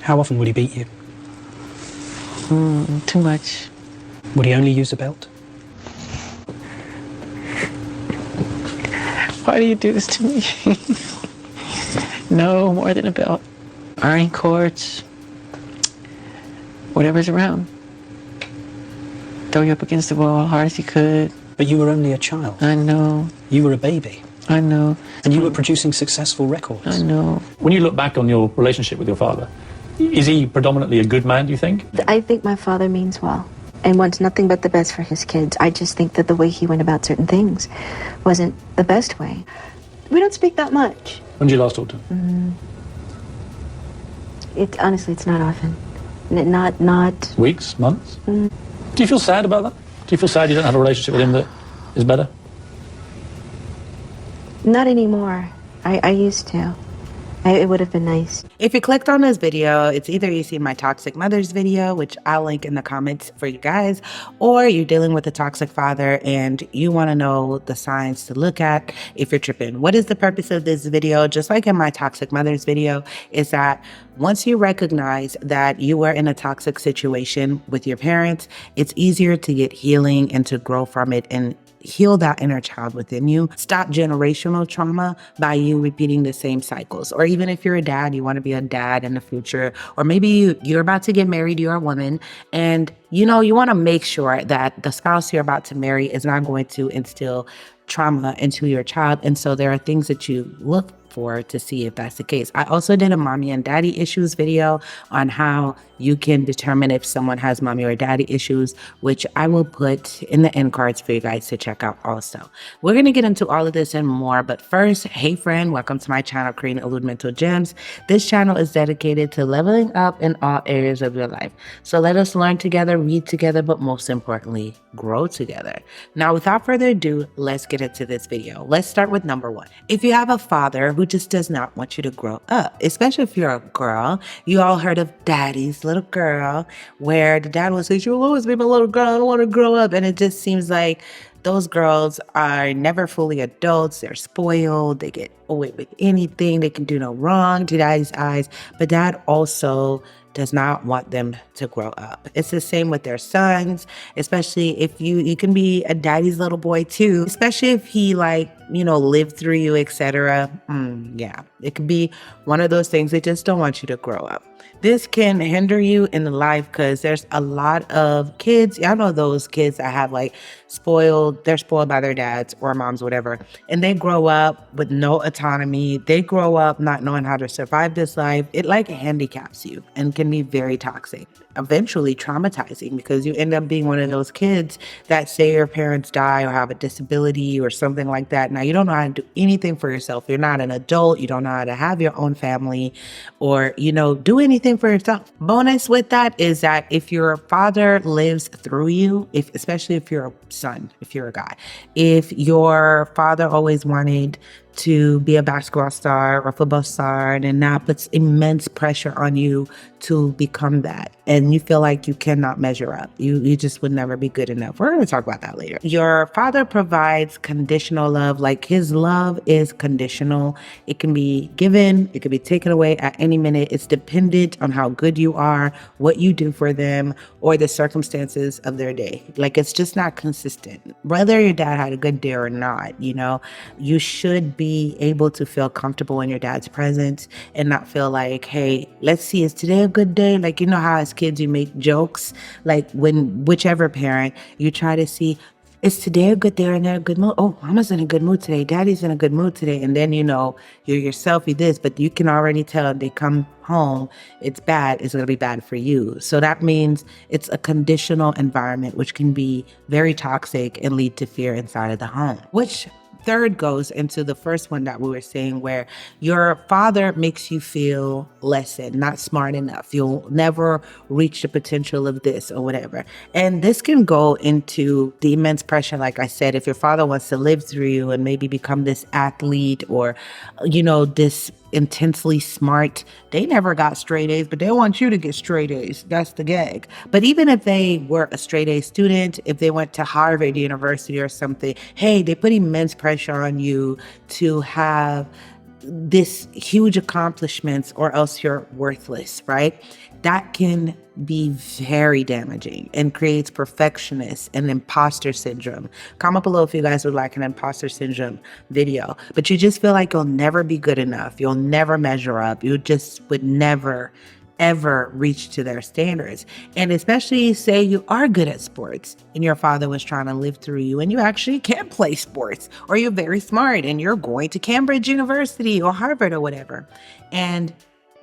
How often would he beat you? Too much. Would he only use a belt? Why do you do this to me? No, more than a belt. Iron cords. Whatever's around. Throw you up against the wall as hard as you could. But you were only a child. I know. You were a baby. I know. And you were producing successful records. I know. When you look back on your relationship with your father, is he predominantly a good man, do you think? I think my father means well and wants nothing but the best for his kids. I just think that the way he went about certain things wasn't the best way. We don't speak that much. When did you last talk to him? Honestly, it's not often. Not... Weeks? Months? Do you feel sad about that? Do you feel sad you don't have a relationship with him that is better? Not anymore. I used to. It would have been nice. If you clicked on this video, it's either you see my toxic mother's video, which I'll link in the comments for you guys, or you're dealing with a toxic father and you want to know the signs to look at if you're tripping. What is the purpose of this video? Just like in my toxic mother's video, is that once you recognize that you were in a toxic situation with your parents, it's easier to get healing and to grow from it and heal that inner child within you. Stop generational trauma by you repeating the same cycles. Or even if you're a dad, you want to be a dad in the future, or maybe you're about to get married, you're a woman, and you want to make sure that the spouse you're about to marry is not going to instill trauma into your child. And so there are things that you look for to see if that's the case. I also did a mommy and daddy issues video on how you can determine if someone has mommy or daddy issues, which I will put in the end cards for you guys to check out also. We're going to get into all of this and more, but first, hey friend, welcome to my channel, Creating Elude Mental Gems. This channel is dedicated to leveling up in all areas of your life. So let us learn together, read together, but most importantly, grow together. Now, without further ado, let's get into this video. Let's start with number one. If you have a father who just does not want you to grow up, especially if you're a girl, you all heard of daddy's little girl, where the dad will say, you'll always be my little girl, I don't want to grow up. And it just seems like those girls are never fully adults. They're spoiled. They get away with anything. They can do no wrong to daddy's eyes. But dad also does not want them to grow up. It's the same with their sons, especially if you can be a daddy's little boy too, especially if he lived through you, etc. Yeah, it could be one of those things. They just don't want you to grow up. This can hinder you in life because there's a lot of kids. I know those kids that have they're spoiled by their dads or moms, whatever. And they grow up with no autonomy. They grow up not knowing how to survive this life. It handicaps you and can be very toxic, eventually traumatizing, because you end up being one of those kids that say your parents die or have a disability or something like that. Now you don't know how to do anything for yourself. You're not an adult. You don't know how to have your own family or, do anything for yourself. Bonus with that is that if your father lives through you, especially if you're a son, if you're a guy, if your father always wanted to be a basketball star or football star, and now puts immense pressure on you to become that, and you feel like you cannot measure up, you just would never be good enough. We're going to talk about that later. Your father provides conditional love. His love is conditional. It can be given, it can be taken away at any minute. It's dependent on how good you are, what you do for them, or the circumstances of their day. It's just not consistent. Whether your dad had a good day or not, you should be able to feel comfortable in your dad's presence and not feel like, hey, let's see, is today a good day? How as kids you make jokes, when whichever parent, you try to see, is today a good day or in a good mood? Oh, mama's in a good mood today. Daddy's in a good mood today. And then, you're yourself, this, but you can already tell they come home, it's bad, it's going to be bad for you. So that means it's a conditional environment, which can be very toxic and lead to fear inside of the home, which third goes into the first one that we were saying, where your father makes you feel less than, not smart enough. You'll never reach the potential of this or whatever. And this can go into the immense pressure, like I said, if your father wants to live through you and maybe become this athlete or, this intensely smart. They never got straight A's, but they want you to get straight A's. That's the gag. But even if they were a straight A student, if they went to Harvard University or something, hey, they put immense pressure on you to have this huge accomplishments or else you're worthless, right? That can be very damaging and creates perfectionist and imposter syndrome. Comment below if you guys would like an imposter syndrome video, but you just feel like you'll never be good enough. You'll never measure up. You just would never ever reach to their standards. And especially say you are good at sports and your father was trying to live through you and you actually can play sports, or you're very smart and you're going to Cambridge University or Harvard or whatever. And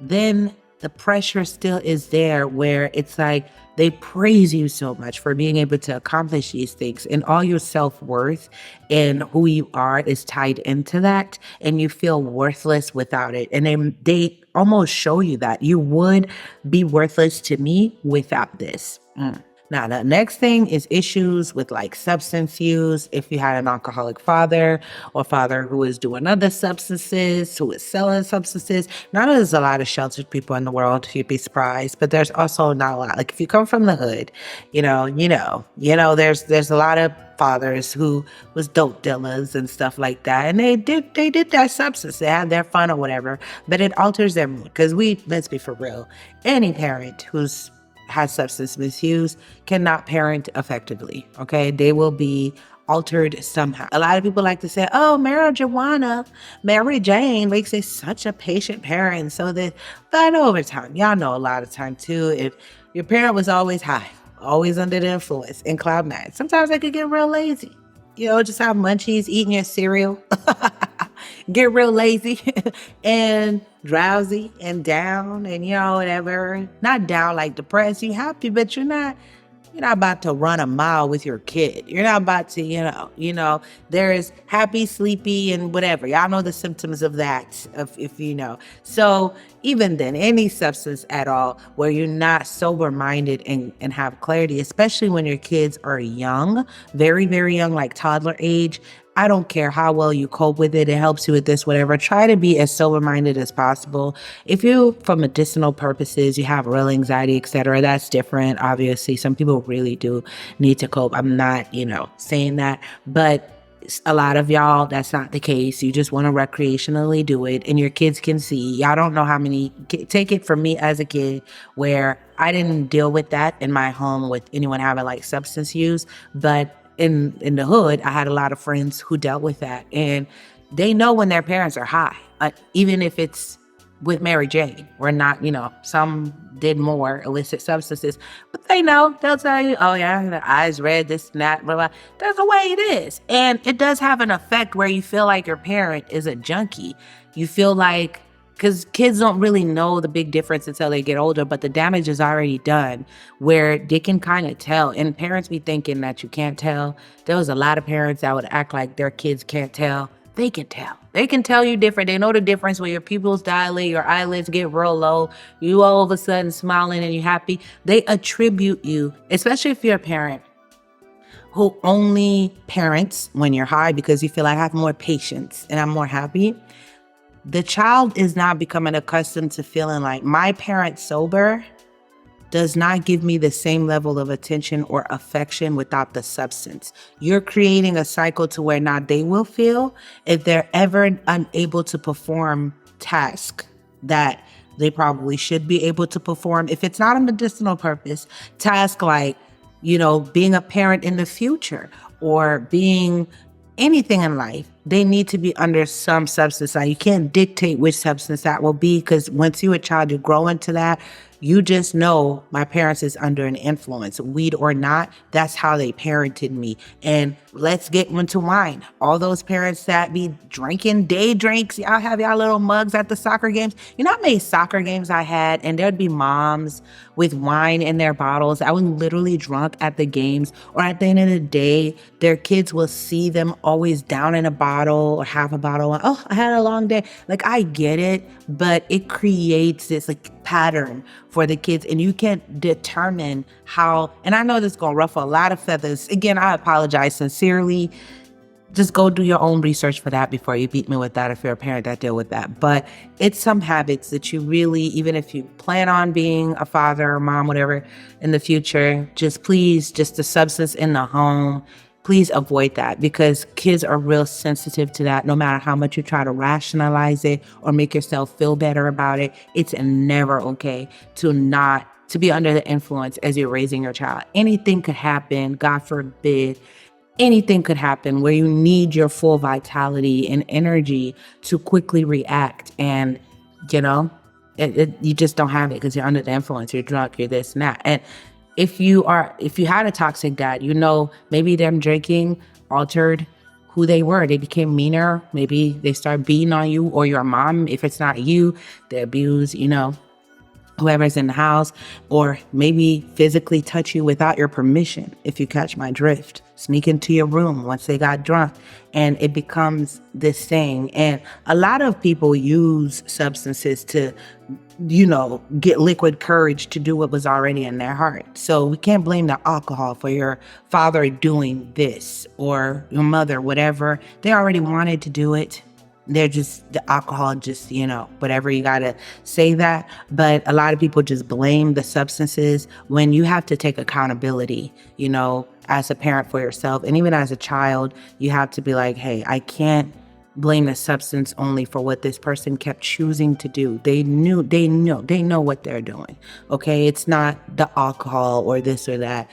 then the pressure still is there where it's like they praise you so much for being able to accomplish these things, and all your self-worth and who you are is tied into that, and you feel worthless without it. And they almost show you that you would be worthless to me without this. Now, the next thing is issues with like substance use. If you had an alcoholic father or father who is doing other substances, who is selling substances. Now, there's a lot of sheltered people in the world. You'd be surprised, but there's also not a lot. Like if you come from the hood, there's a lot of fathers who was dope dealers and stuff like that. And they did that substance. They had their fun or whatever, but it alters their mood. Because let's be for real, any parent who's has substance misuse cannot parent effectively, okay? They will be altered somehow. A lot of people like to say, oh, marijuana, Mary Jane makes it such a patient parent. But over time, y'all know a lot of time too, if your parent was always high, always under the influence, in cloud nine, sometimes they could get real lazy. Just have munchies, eating your cereal, get real lazy and drowsy and down and, whatever. Not down like depressed, you happy, but you're not about to run a mile with your kid. You're not about to, there's happy, sleepy, and whatever. Y'all know the symptoms of that, if you know. So even then, any substance at all where you're not sober-minded and have clarity, especially when your kids are young, very, very young, like toddler age, I don't care how well you cope with it. It helps you with this, whatever. Try to be as sober-minded as possible. If you, for medicinal purposes, you have real anxiety, etc., that's different. Obviously, some people really do need to cope. I'm not, saying that. But a lot of y'all, that's not the case. You just want to recreationally do it, and your kids can see. Y'all don't know how many. Take it from me as a kid, where I didn't deal with that in my home with anyone having like substance use, but in the hood, I had a lot of friends who dealt with that, and they know when their parents are high, even if it's with Mary Jane or not. Some did more illicit substances, but they know. They'll tell you, oh yeah, the eyes red, this and that, blah, blah. That's the way it is, and it does have an effect where you feel like your parent is a junkie. You feel like, because kids don't really know the big difference until they get older, but the damage is already done where they can kind of tell. And parents be thinking that you can't tell. There was a lot of parents that would act like their kids can't tell. They can tell. They can tell you different. They know the difference when your pupils dilate, your eyelids get real low, you all of a sudden smiling and you're happy. They attribute you, especially if you're a parent who only parents when you're high because you feel like I have more patience and I'm more happy. The child is not becoming accustomed to feeling like my parent sober does not give me the same level of attention or affection without the substance. You're creating a cycle to where now they will feel if they're ever unable to perform tasks that they probably should be able to perform. If it's not a medicinal purpose, tasks like, being a parent in the future or being anything in life, they need to be under some substance. Now, you can't dictate which substance that will be, because once you're a child, you grow into that. You just know my parents is under an influence, weed or not. That's how they parented me. And let's get into wine. All those parents that be drinking day drinks, y'all have y'all little mugs at the soccer games. You know how many soccer games I had, and there'd be moms with wine in their bottles. I was literally drunk at the games, or at the end of the day, their kids will see them always down in a bottle or half a bottle. Oh, I had a long day. Like, I get it, but it creates this pattern for the kids, and you can't determine how. And I know this is gonna ruffle a lot of feathers. Again, I apologize sincerely. Just go do your own research for that before you beat me with that if you're a parent that deal with that. But it's some habits that you really, even if you plan on being a father or mom, whatever, in the future, just please, just the substance in the home, please avoid that, because kids are real sensitive to that. No matter how much you try to rationalize it or make yourself feel better about it, it's never okay to be under the influence as you're raising your child. Anything could happen, God forbid, anything could happen where you need your full vitality and energy to quickly react. And, you know, you just don't have it because you're under the influence, you're drunk, you're this and that. And if you had a toxic dad, you know, maybe them drinking altered who they were. They became meaner. Maybe they start beating on you or your mom. If it's not you, they abuse, you know, whoever's in the house, or maybe physically touch you without your permission, if you catch my drift. Sneak into your room once they got drunk, and it becomes this thing. And a lot of people use substances to, you know, get liquid courage to do what was already in their heart. So we can't blame the alcohol for your father doing this, or your mother, whatever. They already wanted to do it. They're just, the alcohol just, you know, whatever, you gotta say that. But a lot of people just blame the substances when you have to take accountability, you know, as a parent for yourself. And even as a child, you have to be like, hey, I can't blame the substance only for what this person kept choosing to do. They know what they're doing. Okay. It's not the alcohol or this or that.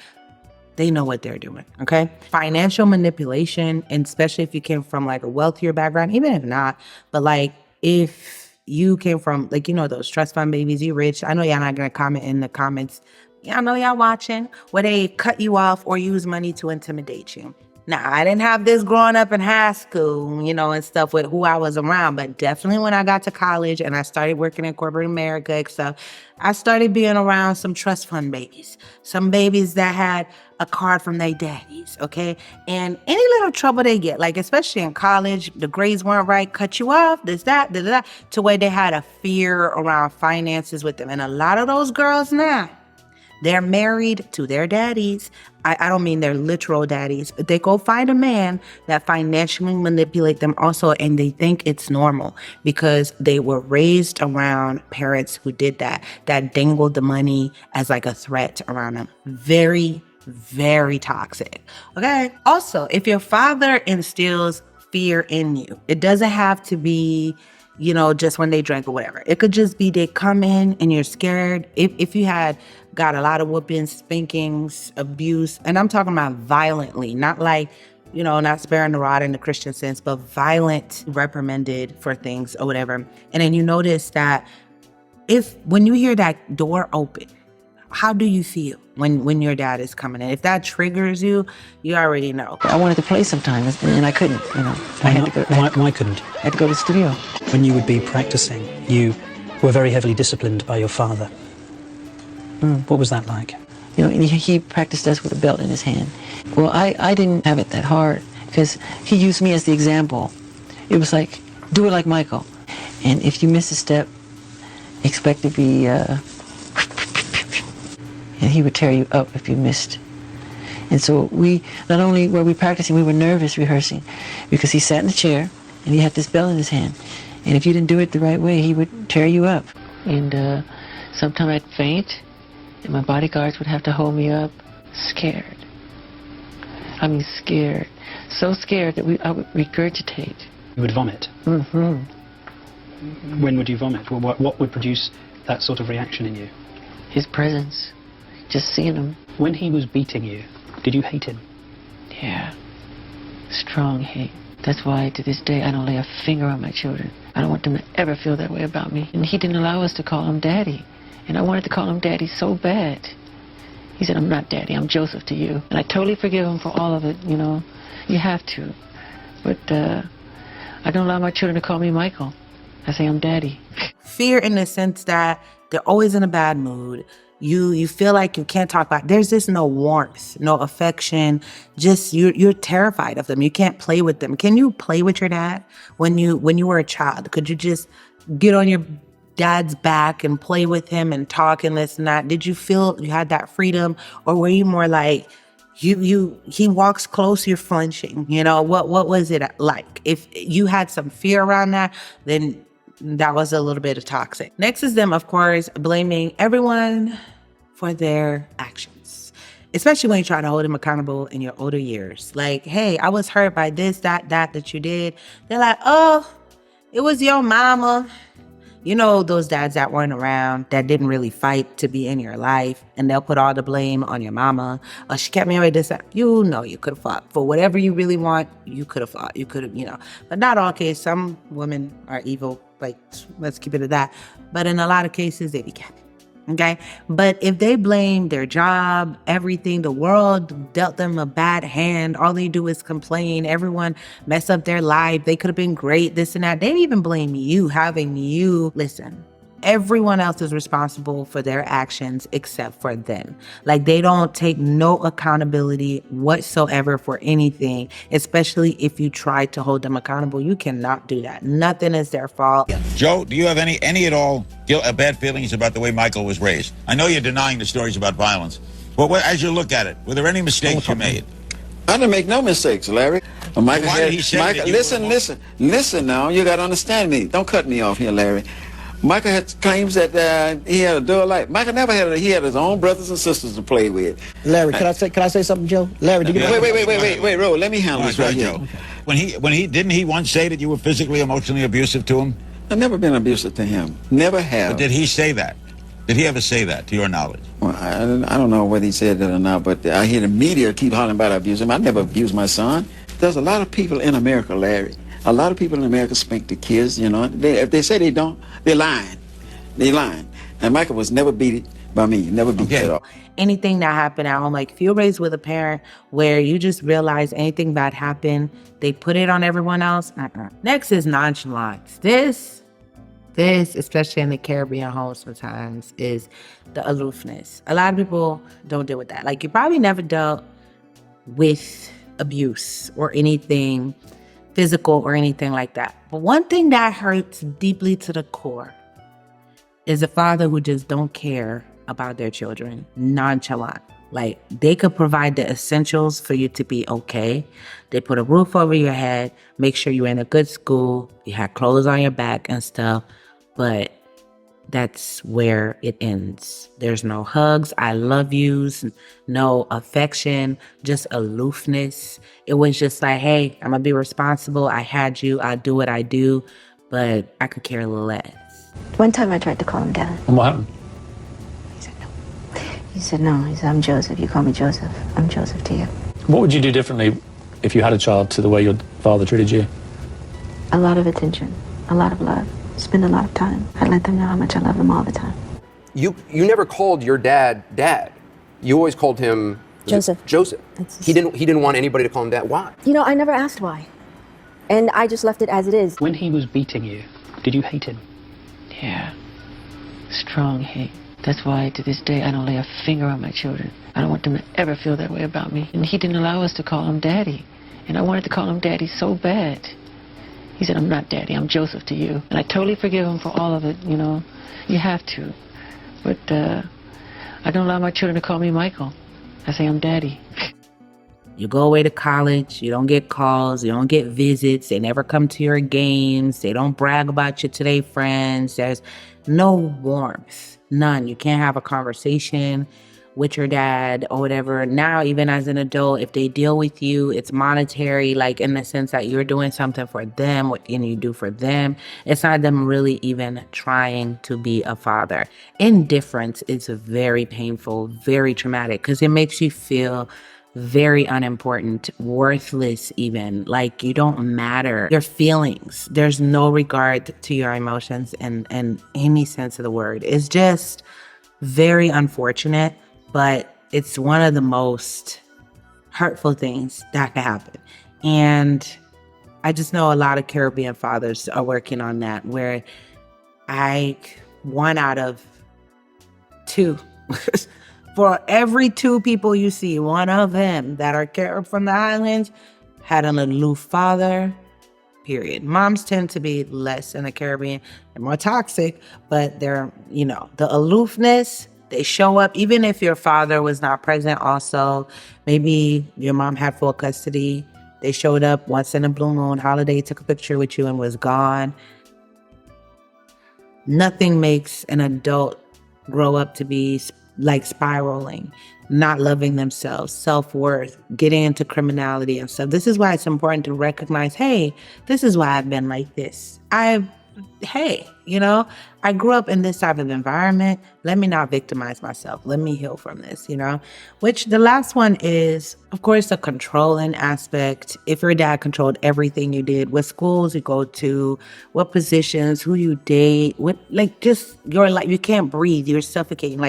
They know what they're doing, okay? Financial manipulation, and especially if you came from like a wealthier background, even if not, but like if you came from like, you know, those trust fund babies, you rich. I know y'all not gonna comment in the comments. Y'all know y'all watching, where they cut you off or use money to intimidate you. Now, I didn't have this growing up in high school, you know, and stuff with who I was around, but definitely when I got to college and I started working in corporate America and stuff, I started being around some trust fund babies, some babies that had a card from their daddies, okay? And any little trouble they get, like especially in college, the grades weren't right, cut you off, this, that, da, da, da, to where they had a fear around finances with them. And a lot of those girls now, they're married to their daddies. I don't mean their literal daddies, but they go find a man that financially manipulate them also, and they think it's normal because they were raised around parents who did that dangled the money as like a threat around them. Very, very toxic. Okay. Also, if your father instills fear in you, it doesn't have to be, you know, just when they drank or whatever. It could just be they come in and you're scared. If you had got a lot of whoopings, spankings, abuse, and I'm talking about violently, not like, you know, not sparing the rod in the Christian sense, but violent, reprimanded for things or whatever. And then you notice that when you hear that door open, how do you feel when your dad is coming in? If that triggers you, you already know. I wanted to play sometimes, and I couldn't, you know. Why couldn't? I had to go to the studio. When you would be practicing, you were very heavily disciplined by your father. What was that like? You know, and he practiced us with a belt in his hand. Well, I didn't have it that hard because he used me as the example. It was like, do it like Michael. And if you miss a step, expect to be, and he would tear you up if you missed. And so not only were we practicing, we were nervous rehearsing because he sat in a chair and he had this belt in his hand. And if you didn't do it the right way, he would tear you up. And sometimes I'd faint. And my bodyguards would have to hold me up, scared. I mean, scared. So scared that I would regurgitate. You would vomit? Mm-hmm. When would you vomit? What would produce that sort of reaction in you? His presence. Just seeing him. When he was beating you, did you hate him? Yeah. Strong hate. That's why to this day I don't lay a finger on my children. I don't want them to ever feel that way about me. And he didn't allow us to call him Daddy. And I wanted to call him Daddy so bad. He said, I'm not Daddy, I'm Joseph to you. And I totally forgive him for all of it, you know. You have to. But I don't allow my children to call me Michael. I say I'm Daddy. Fear in the sense that they're always in a bad mood. You feel like you can't talk about, there's just no warmth, no affection. Just you're terrified of them. You can't play with them. Can you play with your dad when you were a child? Could you just get on your dad's back and play with him and talk and this and that? Did you feel you had that freedom, or were you more like he walks close, you're flinching? You know, what was it like? If you had some fear around that, then that was a little bit of toxic. Next is them, of course, blaming everyone for their actions. especially when you try to hold them accountable in your older years. Like, hey, I was hurt by this, that you did. They're like, oh, it was your mama. You know, those dads that weren't around, that didn't really fight to be in your life, and they'll put all the blame on your mama. Oh, she kept me away this, that. You know you could have fought. For whatever you really want, you could have fought. You could have, But not all cases. Some women are evil. Like, let's keep it at that. But in a lot of cases, they be capping. Okay? But if they blame their job, everything, the world dealt them a bad hand, all they do is complain, everyone mess up their life, they could have been great, this and that. They didn't even blame you, having you. Listen, everyone else is responsible for their actions except for them. Like, they don't take no accountability whatsoever for anything, especially if you try to hold them accountable. You cannot do that. Nothing is their fault. Joe, do you have any at all bad feelings about the way Michael was raised? I know you're denying the stories about violence, but as you look at it, were there any mistakes you made? I didn't make no mistakes, Larry. Michael, why did he say that you listen now. You got to understand me. Don't cut me off here, Larry. Michael had claims that he had a dual life. Michael never had he had his own brothers and sisters to play with. Larry, can I say something, Joe? Larry, do you wait, Ro, let me handle this right here. When he didn't he once say that you were physically, emotionally abusive to him? I've never been abusive to him. Never have. But did he say that? Did he ever say that, to your knowledge? Well, I don't know whether he said that or not, but I hear the media keep hollering about abusing him. I never abused my son. There's a lot of people in America, Larry. A lot of people in America spank the kids, if they say they don't, they're lying. They're lying. And Michael was never beat by me, never beat at all. Anything that happened at home, like if you're raised with a parent where you just realize anything bad happened, they put it on everyone else. Next is nonchalance. This, especially in the Caribbean home sometimes, is the aloofness. A lot of people don't deal with that. Like, you probably never dealt with abuse or anything physical or anything like that. But one thing that hurts deeply to the core is a father who just don't care about their children, nonchalant. Like, they could provide the essentials for you to be okay. They put a roof over your head, make sure you're in a good school, you have clothes on your back and stuff, but that's where it ends. There's no hugs, I love yous, no affection, just aloofness. It was just like, hey, I'm gonna be responsible. I had you, I'll do what I do, but I could care a little less. One time I tried to call him Dad. And what happened? He said no. He said, no. He said, I'm Joseph. You call me Joseph. I'm Joseph to you. What would you do differently if you had a child to the way your father treated you? A lot of attention, a lot of love, spend a lot of time. I let them know how much I love them all the time. You never called your dad Dad. You always called him Joseph. Joseph. He didn't want anybody to call him Dad. Why? I never asked why. And I just left it as it is. When he was beating you, did you hate him? Yeah. Strong hate. That's why to this day I don't lay a finger on my children. I don't want them to ever feel that way about me. And he didn't allow us to call him Daddy. And I wanted to call him Daddy so bad. He said, I'm not Daddy, I'm Joseph to you. And I totally forgive him for all of it, You have to. But I don't allow my children to call me Michael. I say I'm Daddy. You go away to college, you don't get calls, you don't get visits, they never come to your games, they don't brag about you to their friends, there's no warmth, none. You can't have a conversation with your dad or whatever. Now, even as an adult, if they deal with you, it's monetary, like in the sense that you're doing something for them, what can you do for them? It's not them really even trying to be a father. Indifference is very painful, very traumatic, because it makes you feel very unimportant, worthless even, like you don't matter. Your feelings, there's no regard to your emotions in any sense of the word. It's just very unfortunate, but it's one of the most hurtful things that can happen. And I just know a lot of Caribbean fathers are working on that, where one out of two for every two people you see, one of them that are from the islands had an aloof father, period. Moms tend to be less in the Caribbean and more toxic, but they're, the aloofness, they show up even if your father was not present also. Maybe your mom had full custody. They showed up once in a blue moon holiday, took a picture with you and was gone. Nothing makes an adult grow up to be like spiraling, not loving themselves, self-worth, getting into criminality and stuff. This is why it's important to recognize, hey, this is why I've been like this. Hey, I grew up in this type of environment. Let me not victimize myself. Let me heal from this, Which the last one is, of course, the controlling aspect. If your dad controlled everything you did, what schools you go to, what positions, who you date, just your life, you can't breathe, you're suffocating.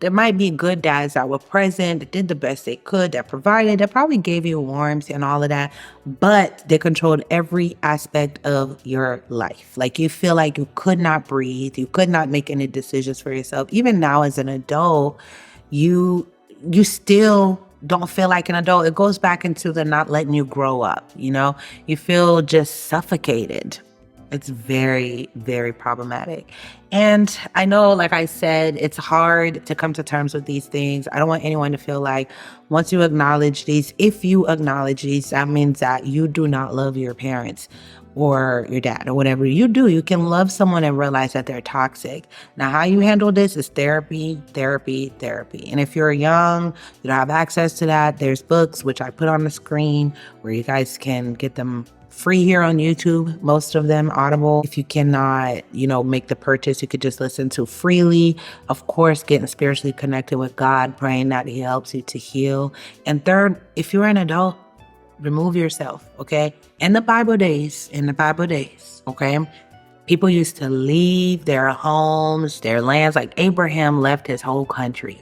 There might be good dads that were present, that did the best they could, that provided, that probably gave you warmth and all of that, but they controlled every aspect of your life. Like, you feel like you could not breathe, you could not make any decisions for yourself. Even now as an adult, you still don't feel like an adult. It goes back into the not letting you grow up, You feel just suffocated. It's very, very problematic. And I know, like I said, it's hard to come to terms with these things. I don't want anyone to feel like once you acknowledge these, if you acknowledge these, that means that you do not love your parents or your dad or whatever you do. You can love someone and realize that they're toxic. Now, how you handle this is therapy, therapy, therapy. And if you're young, you don't have access to that, there's books, which I put on the screen, where you guys can get them free here on YouTube, most of them Audible. If you cannot, make the purchase, you could just listen to freely. Of course, getting spiritually connected with God, praying that He helps you to heal. And third, if you're an adult, remove yourself, okay? In the Bible days, okay, people used to leave their homes, their lands. Like Abraham left his whole country,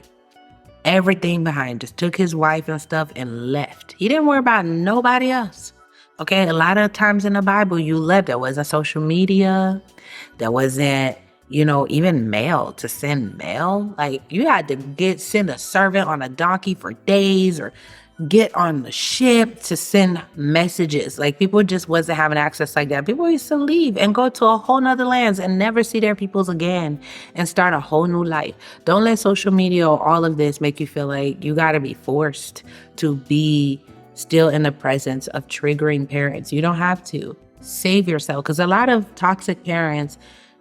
everything behind, just took his wife and stuff and left. He didn't worry about nobody else. Okay, a lot of times in the Bible, you left. There wasn't social media. There wasn't, even mail, to send mail. Like, you had to send a servant on a donkey for days, or get on the ship to send messages. Like, people just wasn't having access like that. People used to leave and go to a whole nother lands and never see their peoples again and start a whole new life. Don't let social media or all of this make you feel like you got to be forced to be still in the presence of triggering parents. You don't have to. Save yourself, because a lot of toxic parents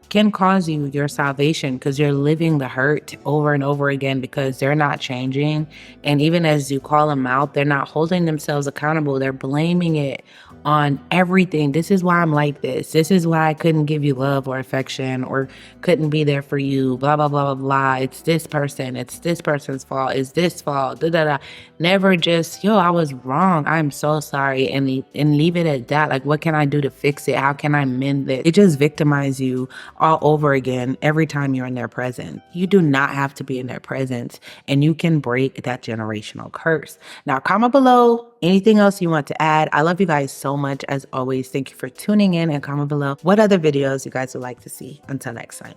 can cause you your salvation, because you're living the hurt over and over again because they're not changing. And even as you call them out, they're not holding themselves accountable. They're blaming it on everything. This is why I'm like this. This is why I couldn't give you love or affection, or couldn't be there for you, blah, blah, blah, blah, blah. It's this person. It's this person's fault. It's this fault. Da, da, da. Never just, I was wrong. I'm so sorry. And leave it at that. Like, what can I do to fix it? How can I mend it? It just victimizes you all over again every time you're in their presence. You do not have to be in their presence, and you can break that generational curse. Now, comment below anything else you want to add. I love you guys so much. As always, thank you for tuning in, and comment below what other videos you guys would like to see. Until next time.